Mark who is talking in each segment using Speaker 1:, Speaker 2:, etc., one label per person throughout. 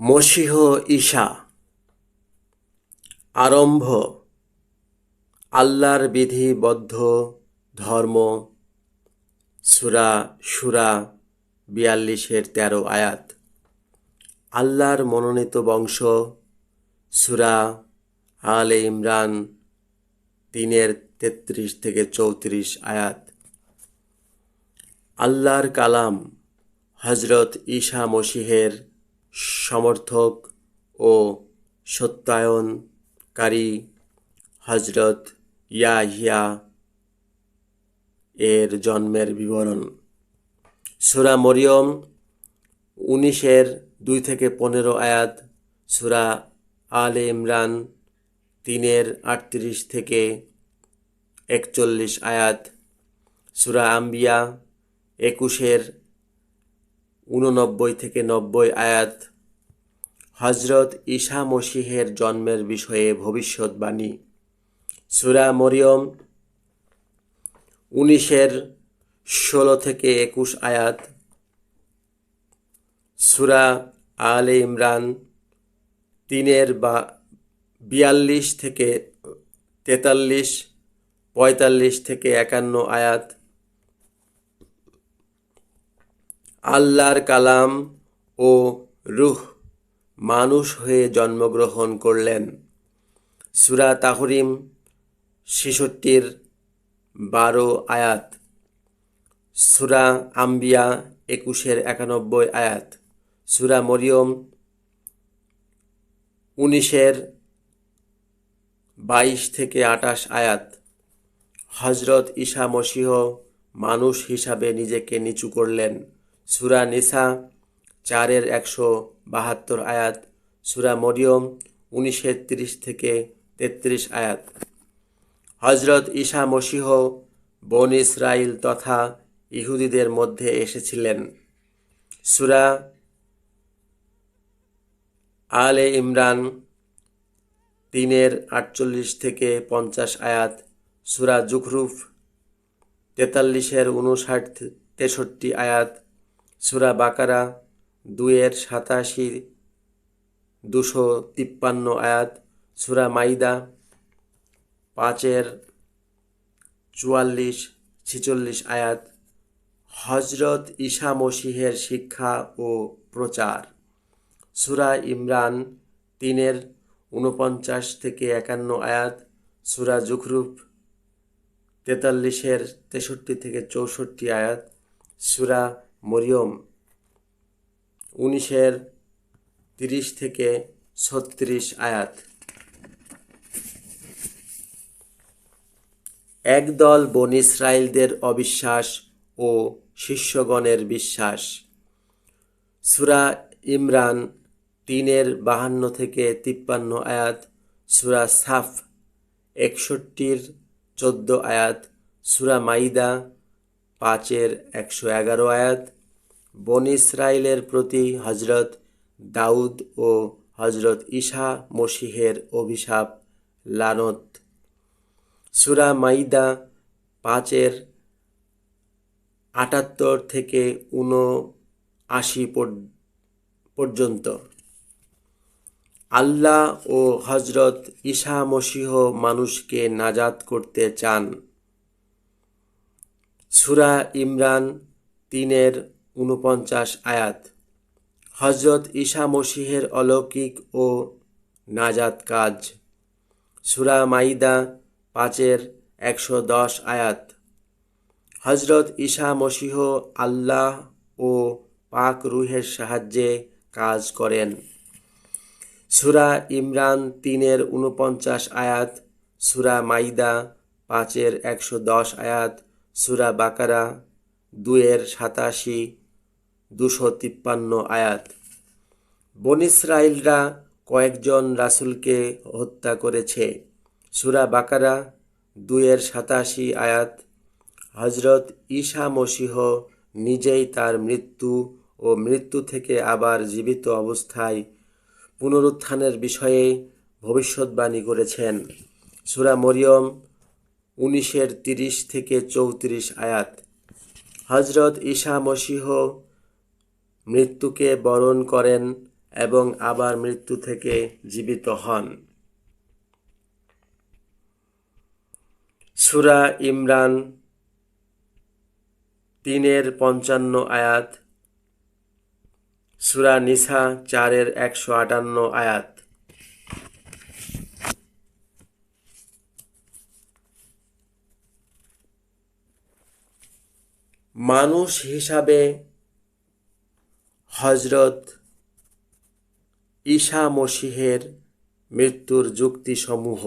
Speaker 1: মসীহ ঈসা। আরম্ভ। আল্লাহর বিধিবদ্ধ ধর্ম। সূরা শুরা ৪২-এর ১৩ আয়াত। আল্লাহর মনোনীত বংশ। সূরা আলে ইমরান ৩-এর ৩৩-৩৪ আয়াত। আল্লাহর কালাম হযরত ঈসা মসীহের সমর্থক ও সত্যায়নকারী হযরত ইয়াহইয়া এর জন্মের বিবরণ। সূরা মরিয়ম ১৯-এর ২-১৫ আয়াত। সূরা আলে ইমরান ৩-এর ৩৮-৪১ আয়াত। সূরা আম্বিয়া ২১-এর ৮৯-৯০ আয়াত। হযরত ঈসা মসীহের জন্মের বিষয়ে ভবিষ্যদ্বাণী। সূরা মরিয়ম ১৯-এর ১৬-২১ আয়াত। সূরা আলে ইমরান ৩-এর ৪২-৪৩, ৪৫-৫১ আয়াত। আল্লাহর কালাম ও রূহ মানুষ হয়ে জন্মগ্রহণ করলেন। সূরা তাহরিম ৬৬-এর ১২ আয়াত। সূরা আম্বিয়া ২১-এর ৯১ আয়াত। সূরা মরিয়ম ১৯-এর ২২-২৮ আয়াত। হযরত ঈসা মসীহ মানুষ হিসাবে নিজেকে নিচু করলেন। সূরা নিসা ৪-এর ১৭২ আয়াত। সূরা মরিয়ম ১৯-এর ৩০-৩৩ আয়াত। হযরত ঈসা মসীহ বনী ইসরাঈল তথা ইহুদীদের মধ্যে এসেছিলেন। সূরা আলে ইমরান ৩-এর ৪৮-৫০ আয়াত। সূরা যুখরুফ ৪৩-এর ৫৯-৬৩ আয়াত। সূরা বাকারা ২-এর ৮৭-২৫৩ আয়াত। সূরা মাইদা ৫-এর ৪৪-৪৬ আয়াত। হযরত ঈসা মসীহের শিক্ষা ও প্রচার। সূরা ইমরান ৩-এর ৪৯-৫১ আয়াত। সূরা যুখরুফ ৪৩-এর ৬৩-৬৪ আয়াত। সূরা মরিয়ম ১৯-এর ৩০-৩৬ আয়াত। একদল বনী ইসরাঈলদের অবিশ্বাস ও শিষ্যগণের বিশ্বাস। সূরা ইমরান ৩-এর ৫২-৫৩ আয়াত। সূরা সাফ ৬১-এর ১৪ আয়াত। সূরা মাইদা ৫-এর ১১১ আয়াত। বনী ইসরাঈলের প্রতি হযরত দাউদ ও হযরত ঈসা মসীহের অভিশাপ লানত। সূরা মাইদা ৫-এর ৭৮-৭৯ পর্যন্ত। আল্লাহ ও হযরত ঈসা মসীহ মানুষকে নাজাত করতে চান। সূরা ইমরান ৩-এর ৪৯ আয়াত। হযরত ঈসা মসীহের অলৌকিক ও নাজাত কাজ। সূরা মাইদা ৫-এর ১১০ আয়াত। হযরত ঈসা মসীহ আল্লাহ ও পাক রূহের সাহায্যে কাজ করেন। সূরা ইমরান ৩-এর ৪৯ আয়াত। সূরা মাইদা ৫-এর ১১০ আয়াত। সূরা বাকারা ২-এর ৮৭-২৫৩ আয়াত। বনী ইসরাঈলরা কয়েকজন রাসূলকে হত্যা করেছে। সূরা বাকারা ২-এর ৮৭ আয়াত। হযরত ঈসা মসীহ নিজেই তার মৃত্যু ও মৃত্যু থেকে আবার জীবিত অবস্থায় পুনরুত্থানের বিষয়ে ভবিষ্যদ্বাণী করেছেন। সূরা মরিয়ম ১৯-এর ৩০-৩৪ আয়াত। হযরত ঈসা মসীহ মৃত্যুকে বরণ করেন এবং আবার মৃত্যু থেকে জীবিত হন। সূরা ইমরান 3-55 আয়াত, সূরা নিসা 4-158 আয়াত। মানুষ হিসাবে হযরত ঈসা মসীহের মৃত্যুর যুক্তিসমূহ।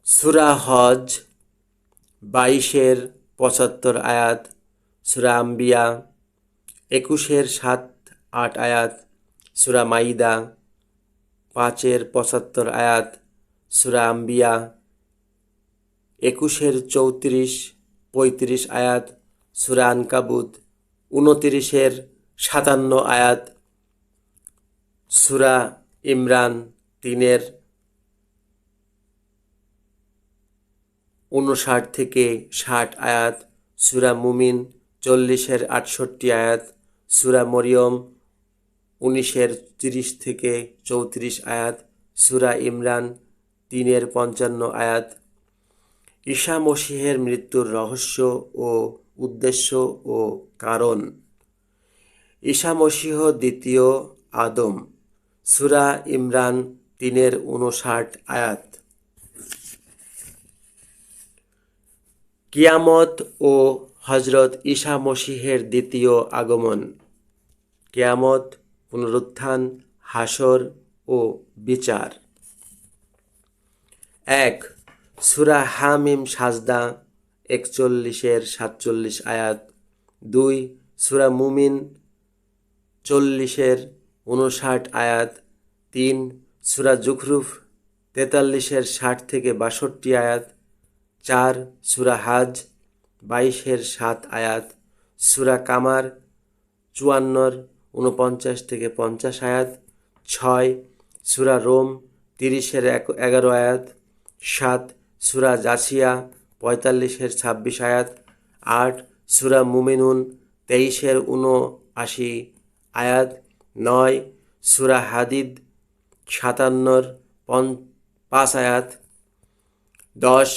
Speaker 1: সূরা হজ 22-75 আয়াত, সূরা আম্বিয়া 21-7-8 আয়াত, সূরা মাইদা 5-75 আয়াত, সূরা আম্বিয়া 21-34-35 আয়াত, সূরা আনকাবুত 29-57 আয়াত, সূরা ইমরান 3-59-60 আয়াত, সূরা মুমিন 40-68 আয়াত, সূরা মরিয়ম 19-30-34 আয়াত, সূরা ইমরান 3-55 আয়াত। ঈসা মসীহের মৃত্যুর রহস্য ও উদ্দেশ্য ও কারণ। ঈসা মসীহ দ্বিতীয় আদম। সূরা ইমরান 3-59 আয়াত। কিয়ামত ও হযরত ঈসা মসীহের দ্বিতীয় আগমন। কিয়ামত, পুনরুত্থান, হাসর ও বিচার। 1. সূরা হামিম সাজদা 41-47 আয়াত। 2. সূরা মুমিন 40-59 আয়াত। 3. সূরা জুখরুফ 43-60-62 আয়াত। 4. সূরা হাজ 22-7 আয়াত। সূরা কামার 54-49-50 আয়াত। 6. সূরা রোম 30-11 আয়াত। 7. সূরা জাসিয়া 45-26 আয়াত। 8. সূরা মুমিনুন 23-79 আয়াত। 9. সূরা হাদিদ 57-5 আয়াত। 10.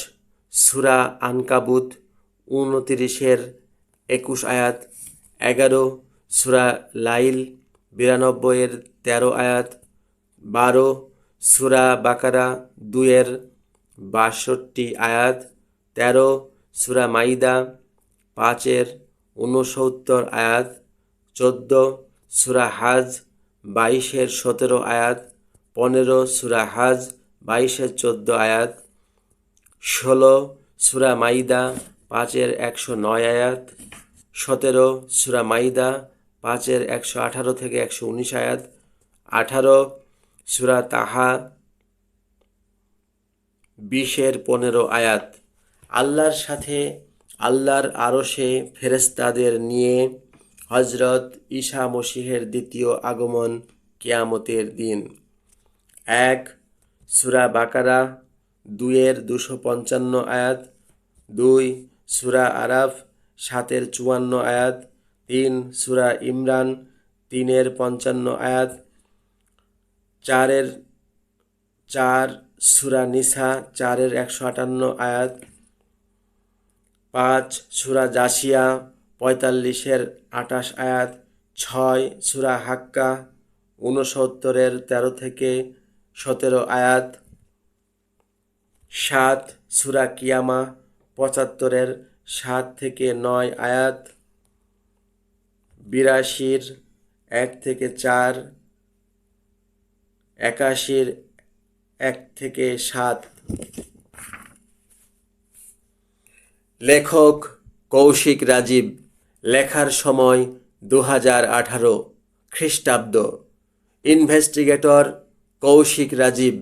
Speaker 1: সূরা আনকাবুত 29-21 আয়াত। 11. সূরা লাইল 92-13 আয়াত। 12. সূরা বাকারা 2-62 আয়াত। 13. সূরা মাইদা 5-69 আয়াত। 14. সূরা হাজ 22-17 আয়াত। 15. সূরা হাজ 22-14 আয়াত। 16. সূরা মাইদা 5-109 আয়াত। 17. সূরা মাইদা 5-118-119 আয়াত। 18. সূরা তাহা 20-15 আয়াত। আল্লাহর সাথে আল্লাহর আরশে ফেরেশতাদের নিয়ে হযরত ঈসা মসীহের দ্বিতীয় আগমন কিয়ামতের দিন। 1. সূরা বাকারা 2-255 আয়াত। 2. সূরা আরাফ 7-54 আয়াত। 3. সূরা ইমরান 3-55 আয়াত। 4. সূরা নিসা 4-158 আয়াত। 5. সূরা জাসিয়া 45-28 আয়াত। 6. সূরা হাক্কা 69-13-17 আয়াত। 7. সূরা কিয়ামা 75-7-9 আয়াত। 82-1-4, 81-1-7। লেখক কৌশিক রাজীব। লেখার সময় 2018 খ্রিস্টাব্দ। ইনভেস্টিগেটর কৌশিক রাজীব।